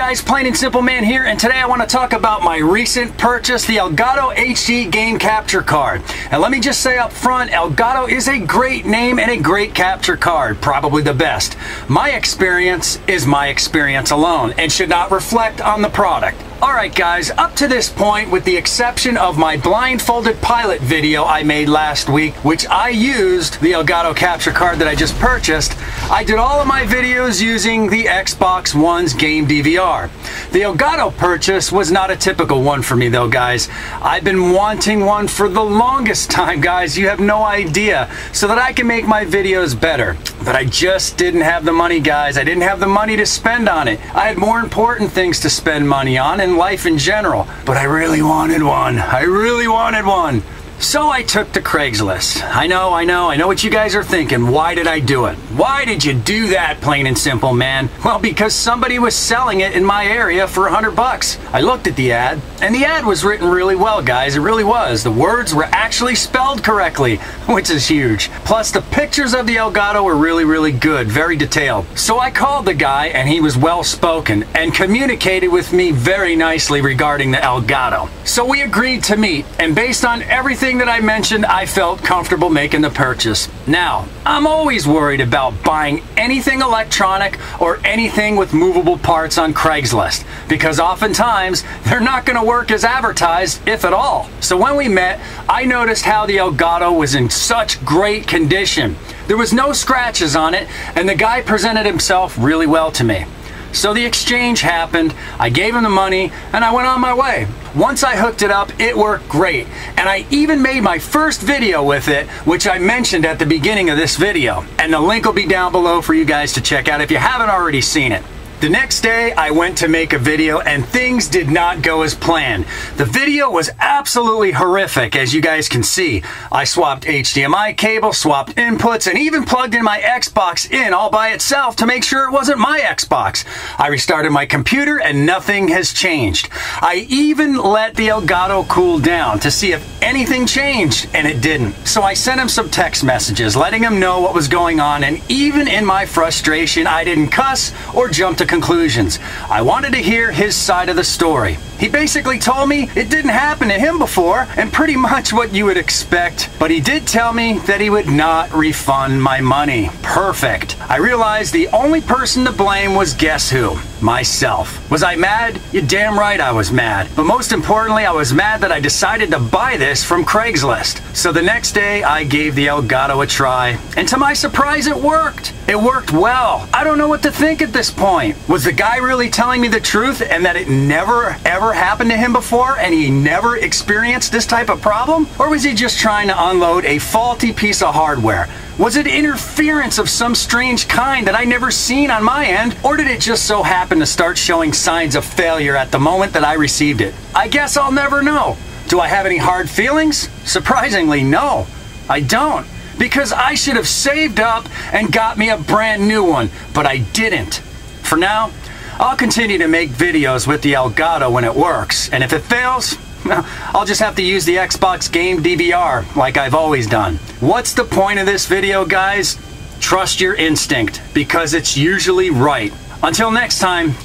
guys, Plain and Simple Man here, and today I want to talk about my recent purchase, the Elgato HD game capture card. And let me just say up front, Elgato is a great name and a great capture card, probably the best. My experience is my experience alone and should not reflect on the product. Alright guys, up to this point, with the exception of my blindfolded pilot video I made last week, which I used the Elgato capture card that I just purchased, I did all of my videos using the Xbox One's game DVR. The Elgato purchase was not a typical one for me though, guys. I've been wanting one for the longest time, guys. You have no idea. So that I can make my videos better. But I just didn't have the money, guys. I didn't have the money to spend on it. I had more important things to spend money on in life in general. But I really wanted one. I really wanted one. So I took to Craigslist. I know what you guys are thinking. Why did I do it? Why did you do that, Plain and Simple Man? Well, because somebody was selling it in my area for $100. I looked at the ad, and the ad was written really well, guys. It really was. The words were actually spelled correctly, which is huge. Plus, the pictures of the Elgato were really good, very detailed. So I called the guy, and he was well-spoken, and communicated with me very nicely regarding the Elgato. So we agreed to meet, and based on everything that I mentioned, I felt comfortable making the purchase. Now, I'm always worried about buying anything electronic or anything with movable parts on Craigslist, because oftentimes they're not going to work as advertised, if at all. So when we met, I noticed how the Elgato was in such great condition. There was no scratches on it, and the guy presented himself really well to me. So the exchange happened, I gave him the money, and I went on my way. Once I hooked it up, it worked great. And I even made my first video with it, which I mentioned at the beginning of this video. And the link will be down below for you guys to check out if you haven't already seen it. The next day, I went to make a video and things did not go as planned. The video was absolutely horrific, as you guys can see. I swapped HDMI cable, swapped inputs, and even plugged in my Xbox in all by itself to make sure it wasn't my Xbox. I restarted my computer and nothing has changed. I even let the Elgato cool down to see if anything changed, and it didn't. So I sent him some text messages letting him know what was going on, and even in my frustration, I didn't cuss or jump to conclusions. I wanted to hear his side of the story. He basically told me it didn't happen to him before, and pretty much what you would expect, but he did tell me that he would not refund my money. Perfect. I realized the only person to blame was, guess who? Myself. Was I mad? You're damn right I was mad. But most importantly, I was mad that I decided to buy this from Craigslist. So the next day, I gave the Elgato a try, and to my surprise, it worked. It worked well. I don't know what to think at this point. Was the guy really telling me the truth and that it never ever happened to him before and he never experienced this type of problem? Or was he just trying to unload a faulty piece of hardware? Was it interference of some strange kind that I never seen on my end? Or did it just so happen to start showing signs of failure at the moment that I received it? I guess I'll never know. Do I have any hard feelings? Surprisingly, no. I don't. Because I should have saved up and got me a brand new one, but I didn't. For now, I'll continue to make videos with the Elgato when it works, and if it fails, well, I'll just have to use the Xbox game DVR like I've always done. What's the point of this video, guys? Trust your instinct, because it's usually right. Until next time,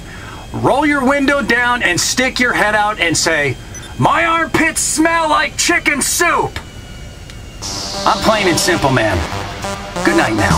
roll your window down and stick your head out and say, "My armpits smell like chicken soup." I'm Plain and Simple Man. Good night now.